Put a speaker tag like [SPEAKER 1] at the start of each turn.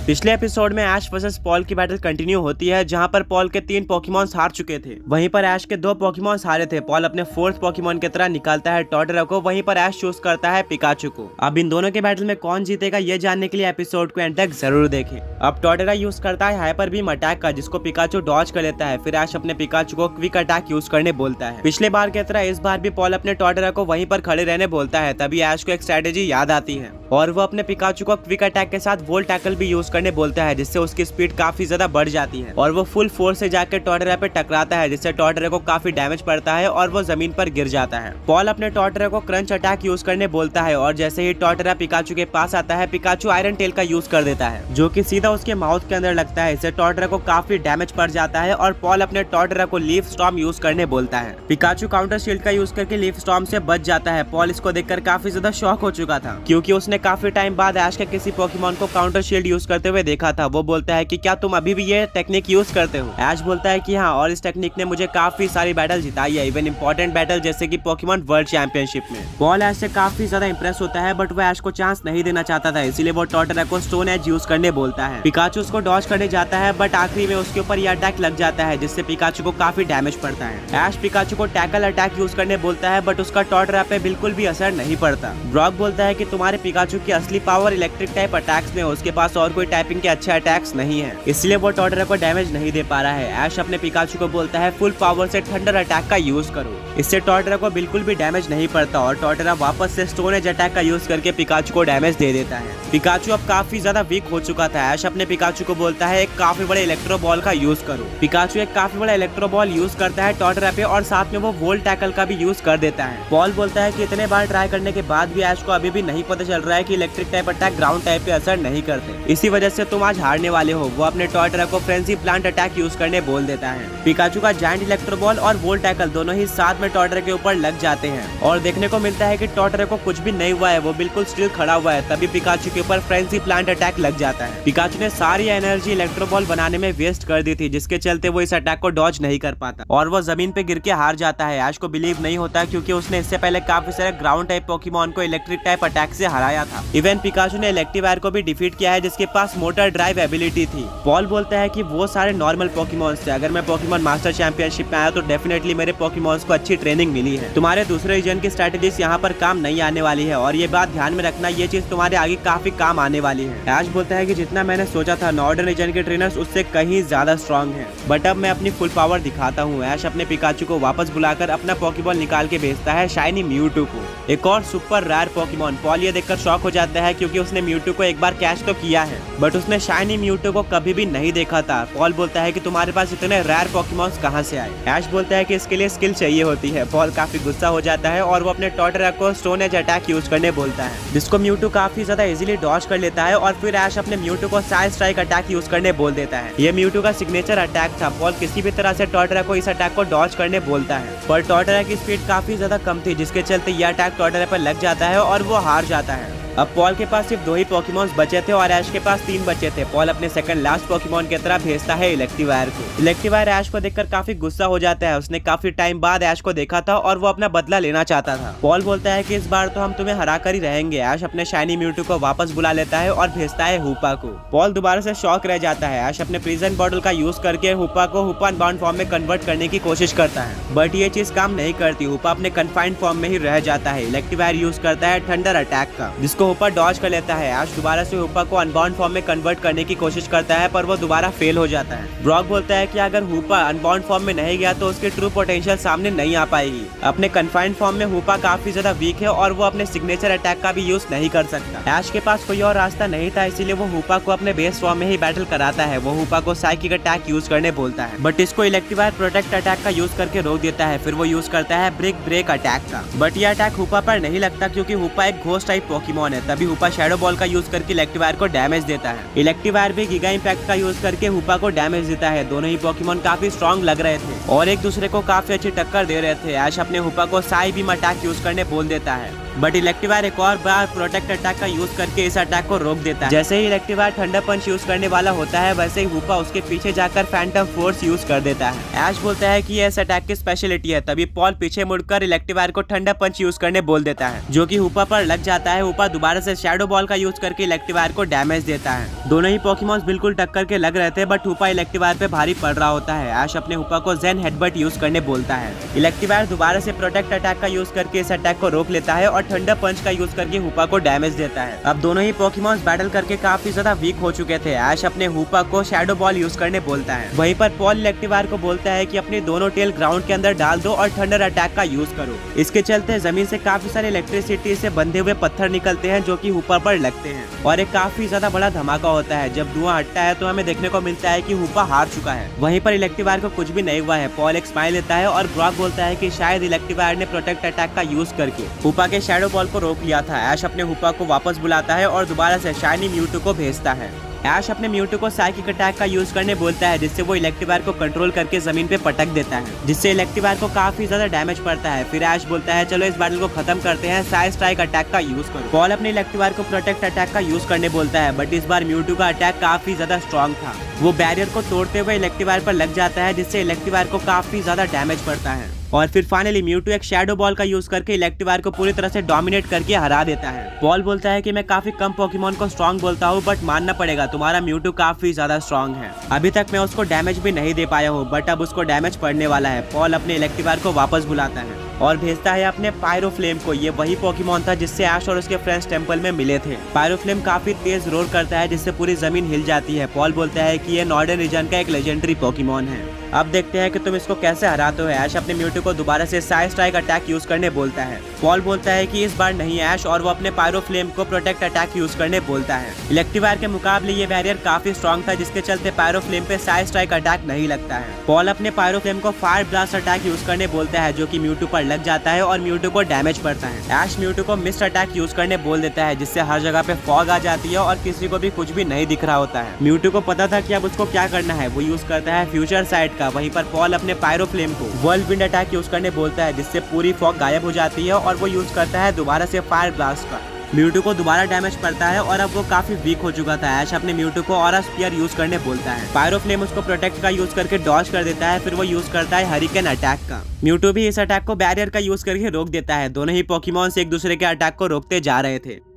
[SPEAKER 1] पिछले एपिसोड में ऐश versus Paul की बैटल कंटिन्यू होती है, जहां पर पॉल के 3 पोकेमॉन्स हार चुके थे। वहीं पर ऐश के 2 पोकेमॉन्स हारे थे। पॉल अपने 4th पोकेमॉन की तरह निकालता है टॉर्टोरा को, वहीं पर ऐश चूज करता है पिकाचू को। अब इन दोनों के बैटल में कौन जीतेगा ये जानने के लिए एपिसोड को एंड तक जरूर देखें। अब टॉर्टोरा यूज करता है हाइपर बीम अटैक का, जिसको पिकाचू डॉज कर लेता है। फिर ऐश अपने पिकाचू को क्विक अटैक यूज करने बोलता है। पिछले बार की तरह इस बार भी पॉल अपने टॉर्टोरा को वहीं पर खड़े रहने बोलता है। तभी ऐश को एक स्ट्रेटेजी याद आती है और वो अपने पिकाचू को क्विक अटैक के साथ वोल्ट टैकल भी यूज करने बोलता है, जिससे उसकी स्पीड काफी ज्यादा बढ़ जाती है और वो फुल फोर्स से जाकर टॉर्टोरा पे टकराता है, जिससे टॉर्टोरा को काफी डैमेज पड़ता है और वो जमीन पर गिर जाता है। पॉल अपने टॉर्टोरा को क्रंच अटैक यूज करने बोलता है और जैसे ही टॉर्टोरा पिकाचू के पास आता है, पिकाचू आयरन टेल का यूज कर देता है, जो कि सीधा उसके माउथ के अंदर लगता है। इससे टॉर्टोरा को काफी डैमेज पड़ जाता है और पॉल अपने टॉर्टोरा को लीफ स्टॉर्म यूज करने बोलता है। पिकाचू काउंटर शील्ड का यूज करके लीफ स्टॉर्म से बच जाता है। पॉल इसको देखकर काफी ज्यादा शॉक हो चुका था, क्योंकि उसने काफी टाइम बाद ऐश के किसी पोकेमॉन को काउंटर शील्ड यूज करते हुए देखा था। वो बोलता है कि क्या तुम अभी भी ये टेक्निक यूज करते हो? ऐश बोलता है कि हाँ, और इस टेक्निक ने मुझे काफी सारी बैटल जिताई है, इवन इंपॉर्टेंट बैटल जैसे कि पोकेमॉन वर्ल्ड चैंपियनशिप में। पॉल ऐश से काफी ज्यादा इंप्रेस होता है, बट वो ऐश को चांस नहीं देना चाहता था, इसीलिए वो टॉर्टोरा को स्टोन एज यूज करने बोलता है। पिकाचू उसको डॉज करने जाता है, बट आखिरी में उसके ऊपर यह अटैक लग जाता है, जिससे पिकाचू को काफी डैमेज पड़ता है। ऐश पिकाचू को टैकल अटैक यूज करने बोलता है, बट उसका टॉर्टोरा पे बिल्कुल भी असर नहीं पड़ता। ब्रॉक बोलता है कि तुम्हारे पिकाचू की असली पावर इलेक्ट्रिक टाइप अटैक्स में, उसके पास और कोई टाइपिंग के अच्छे अटैक्स नहीं है, इसलिए वो टॉर्टोरा को डैमेज नहीं दे पा रहा है। ऐश अपने पिकाचू को बोलता है फुल पावर से थंडर अटैक का यूज करो, इससे टॉर्टोरा को बिल्कुल भी डैमेज नहीं पड़ता और टॉर्टोरा वापस से स्टोन एज अटैक का यूज करके पिकाचू को डैमेज दे देता है। पिकाचू अब काफी ज्यादा वीक हो चुका था। ऐश अपने पिकाचू को बोलता है एक काफी बड़े इलेक्ट्रो बॉल का यूज करो। पिकाचू एक काफी बड़ा इलेक्ट्रो बॉल यूज करता है टॉर्टोरा पे और साथ में वो वोल्ट टैकल का भी यूज कर देता है। पॉल बोलता है कि इतने बार ट्राई करने के बाद भी ऐश को अभी भी नहीं पता चल रहा है कि electric type attack ground type पे असर नहीं करते, इसी वजह से तुम आज हारने वाले हो। वो अपने टॉर्टोरा को फ्रेंजी प्लांट अटैक यूज करने बोल देता है। पिकाचू का जायंट इलेक्ट्रो बॉल और वोल्ट टैकल दोनों ही साथ में टॉर्टोरा के ऊपर लग जाते हैं और देखने को मिलता है कि टॉर्टोरा को कुछ भी नहीं हुआ है, वो बिल्कुल स्टिल खड़ा हुआ है। तभी पिकाचू के ऊपर फ्रेंजी प्लांट अटैक लग जाता है। पिकाचू ने सारी एनर्जी इलेक्ट्रो बॉल बनाने में वेस्ट कर दी थी, जिसके चलते वो इस अटैक को डॉज नहीं कर पाता और वो जमीन पे गिर के हार जाता है। ऐश को बिलीव नहीं होता, क्योंकि उसने इससे पहले काफी सारे ग्राउंड टाइप पोकेमॉन को इलेक्ट्रिक टाइप अटैक से हराया था। इवन पिकाचू ने इलेक्टिवायर को भी डिफीट किया है, जिसके पास मोटर ड्राइव एबिलिटी थी। पॉल बोलता है कि वो सारे नॉर्मल पोकेमॉन्स थे, अगर मैं पोकेमॉन मास्टर चैंपियनशिप में आया तो डेफिनेटली मेरे पोकेमॉन्स को अच्छी ट्रेनिंग मिली है। तुम्हारे दूसरे रीजन की स्ट्रेटेजीज यहाँ पर काम नहीं आने वाली है और ये बात ध्यान में रखना, ये चीज तुम्हारे आगे काफी काम आने वाली है। ऐश बोलता है कि जितना मैंने सोचा था नॉर्दर्न रीजन के ट्रेनर्स उससे कहीं ज्यादा स्ट्रॉन्ग हैं, बट अब मैं अपनी फुल पावर दिखाता हूँ। ऐश अपने पिकाचू को वापस बुलाकर अपना पोकेबॉल निकाल के भेजता है शाइनी म्यूटू को, एक और सुपर रेयर पोकेमॉन। पॉल ये देखकर शॉक हो जाता है, क्योंकि उसने म्यूटू को एक बार कैच तो किया है, बट उसने शाइनी म्यूटू को कभी भी नहीं देखा था। पॉल बोलता है कि तुम्हारे पास इतने रेयर पोकेमॉन्स कहां से आए? ऐश बोलता है कि इसके लिए स्किल चाहिए होती है। पॉल काफी गुस्सा हो जाता है और वो अपने टॉर्टोरा को स्टोन एज अटैक यूज करने बोलता है, जिसको म्यूटू काफी ज्यादा इजीली डॉज कर लेता है और फिर ऐश अपने म्यूटू को साइड स्ट्राइक अटैक यूज करने बोल देता है। ये म्यूटू का सिग्नेचर अटैक था। पॉल किसी भी तरह से टॉर्टोरा को इस अटैक को डॉज करने बोलता है, पर टॉर्टोरा की स्पीड काफी ज्यादा कम थी, जिसके चलते यह अटैक टॉर्टोरा पर लग जाता है और वो हार जाता है। अब पॉल के पास सिर्फ 2 ही पोकेमॉन्स बचे थे और ऐश के पास 3 बचे थे। पॉल अपने सेकंड लास्ट पोकेमॉन की तरह भेजता है इलेक्टिवायर को। इलेक्टिवायर ऐश को देखकर काफी गुस्सा हो जाता है। उसने काफी टाइम बाद ऐश को देखा था और वो अपना बदला लेना चाहता था। पॉल बोलता है कि इस बार तो हम तुम्हें हरा कर ही रहेंगे। ऐश अपने शाइनी म्यूटू को वापस बुला लेता है और भेजता है हुपा को। पॉल दोबारा से शॉक रह जाता है। ऐश अपने प्रिजन बॉटल का यूज करके हुपा को हुपा अनबाउंड फॉर्म में कन्वर्ट करने की कोशिश करता है, बट ये चीज काम नहीं करती। हुपा अपने कन्फाइंड फॉर्म में ही रह जाता है। इलेक्टिवायर यूज करता है थंडर अटैक का, जिसको हुपा डॉज कर लेता है। ऐश दोबारा से हुपा को अनबाउंड फॉर्म में कन्वर्ट करने की कोशिश करता है, पर वो दोबारा फेल हो जाता है। ब्रॉक बोलता है कि अगर हुपा अनबाउंड फॉर्म में नहीं गया तो उसकी ट्रू पोटेंशियल सामने नहीं आ पाएगी। अपने कन्फाइंड फॉर्म में हुपा काफी ज्यादा वीक है और वो अपने सिग्नेचर अटैक का भी यूज नहीं कर सकता। ऐश के पास कोई और रास्ता नहीं था, इसीलिए वो हुपा को अपने बेस फॉर्म में ही बैटल कराता है। वो हुपा को साइकिक अटैक यूज करने बोलता है, बट इसको इलेक्टिवायर प्रोटेक्ट अटैक का यूज करके रोक देता है। फिर वो यूज करता है ब्रिक ब्रेक अटैक का, बट ये अटैक हुपा पर नहीं लगता, क्योंकि हुपा एक घोस्ट टाइप पोकेमॉन है। तभी हुपा शैडो बॉल का यूज करके इलेक्टिवायर को डैमेज देता है। इलेक्टिवायर भी गीगा इंपैक्ट का यूज करके हुपा को डैमेज देता है। दोनों ही पोकेमॉन काफी स्ट्रॉन्ग लग रहे थे और एक दूसरे को काफी अच्छी टक्कर दे रहे थे। ऐश अपने हुपा को साई बीम अटैक यूज करने बोल देता है। बट इलेक्ट्रीवायर एक और बार प्रोटेक्ट अटैक का यूज करके इस अटैक को रोक देता है। जैसे ही इलेक्ट्रीवायर थंडर पंच यूज करने वाला होता है वैसे ही हूपा उसके पीछे जाकर फैंटम फोर्स यूज कर देता है। ऐश बोलता है कि ये इस अटैक की स्पेशलिटी है। तभी पॉल पीछे मुड़कर इलेक्ट्रीवायर को थंडर पंच यूज करने बोल देता है, जो कि हूपा पर लग जाता है। हूपा दोबारा से शैडो बॉल का यूज करके इलेक्ट्रीवायर को डैमेज देता है। दोनों ही पोकेमॉन्स बिल्कुल टक्कर के लग रहे थे, बट हूपा इलेक्ट्रीवायर पे भारी पड़ रहा होता है। ऐश अपने हूपा को जेन हेडबट यूज करने बोलता है। इलेक्ट्रीवायर दोबारा से प्रोटेक्ट अटैक का यूज करके इस अटैक को रोक लेता है और थंडर पंच का यूज करके हूपा को डैमेज देता है। अब दोनों ही पोकेमॉन्स बैटल करके काफी ज्यादा वीक हो चुके थे। ऐश अपने हूपा को शैडो बॉल यूज करने बोलता है। वहीं पर पॉल इलेक्ट्रीवायर को बोलता है कि अपनी दोनों टेल ग्राउंड के अंदर डाल दो और थंडर अटैक का यूज करो। इसके चलते जमीन से काफी सारे इलेक्ट्रिसिटी से बंधे हुए पत्थर निकलते हैं, जो कि हूपा पर लगते हैं और एक काफी ज्यादा बड़ा धमाका होता है। जब धुआं हटता है तो हमें देखने को मिलता है कि हूपा हार चुका है। वहीं पर इलेक्ट्रीवायर को कुछ भी नहीं हुआ है। पॉल एक स्माइल लेता है और ब्रॉक बोलता है कि शायद इलेक्ट्रीवायर ने प्रोटेक्ट अटैक का यूज करके हूपा के शैडो बॉल को रोक लिया था। ऐश अपने हूपा को वापस बुलाता है और दोबारा से शाइनी म्यूटू को भेजता है। ऐश अपने म्यूटू को साइकिक अटैक का यूज करने बोलता है, जिससे वो इलेक्ट्रीवायर को कंट्रोल करके जमीन पे पटक देता है, जिससे इलेक्ट्रीवायर को काफी ज्यादा डैमेज पड़ता है। फिर ऐश बोलता है चलो इस बैटल को खत्म करते हैं, साइड स्ट्राइक अटैक का यूज करो। पॉल अपने इलेक्ट्रीवायर को प्रोटेक्ट अटैक का यूज करने बोलता है, बट इस बार म्यूटू का अटैक काफी ज्यादा स्ट्रॉन्ग था। वो बैरियर को तोड़ते हुए इलेक्ट्रीवायर पर लग जाता है, जिससे इलेक्ट्रीवायर को काफी ज्यादा डैमेज पड़ता है। और फिर फाइनली म्यूटू एक शैडो बॉल का यूज करके इलेक्ट्रीवायर को पूरी तरह से डोमिनेट करके हरा देता है। पॉल बोलता है कि मैं काफी कम पोकेमॉन को स्ट्रॉन्ग बोलता हूँ, बट मानना पड़ेगा तुम्हारा म्यूटू काफी ज्यादा स्ट्रॉन्ग है। अभी तक मैं उसको डैमेज भी नहीं दे पाया हूँ, बट अब उसको डैमेज पड़ने वाला है। पॉल अपने इलेक्ट्रीवायर को वापस बुलाता है और भेजता है अपने पायरोफ्लेम को। ये वही पोकेमॉन था जिससे ऐश और उसके फ्रेंड्स टेंपल में मिले थे। पायरोफ्लेम काफी तेज रोर करता है, जिससे पूरी जमीन हिल जाती है। पॉल बोलता है कि ये नॉर्दर्न रीजन का एक लेजेंडरी पोकेमॉन है। अब देखते हैं कि तुम इसको कैसे हराते हो। ऐश अपने म्यूटू को दोबारा से साइड स्ट्राइक अटैक यूज करने बोलता है। पॉल बोलता है कि इस बार नहीं ऐश, और वो अपने पायरोफ्लेम को प्रोटेक्ट अटैक यूज करने बोलता है। इलेक्ट्रीवायर के मुकाबले ये बैरियर काफी स्ट्रॉन्ग था, जिसके चलते पायरोफ्लेम पे साइड स्ट्राइक अटैक नहीं लगता है। पॉल अपने पायरोफ्लेम को फायर ब्लास्ट अटैक यूज करने बोलता है, जो कि म्यूटू पर लग जाता है और म्यूटू को डैमेज पड़ता है। ऐश म्यूटू को मिस्ट अटैक यूज करने बोल देता है, जिससे हर जगह पे फॉग आ जाती है और किसी को भी कुछ भी नहीं दिख रहा होता है। म्यूटू को पता था कि अब उसको क्या करना है। वो यूज करता है फ्यूचर साइड का। वहीं पर पॉल अपने पायरोफ्लेम को व्हर्लविंड अटैक यूज करने बोलता है, जिससे पूरी फॉग गायब हो जाती है और वो यूज करता है दोबारा से फायर ब्लास्ट का। म्यूटू को दोबारा डैमेज पड़ता है और अब वो काफी वीक हो चुका था। ऐश अपने म्यूटू को ऑरा स्पीयर यूज करने बोलता है। पायरोफ्लेम उसको प्रोटेक्ट का यूज करके डॉज कर देता है। फिर वो यूज करता है हरिकेन अटैक का। म्यूटू भी इस अटैक को बैरियर का यूज करके रोक देता है। दोनों ही पोकेमॉन्स एक दूसरे के अटैक को रोकते जा रहे थे।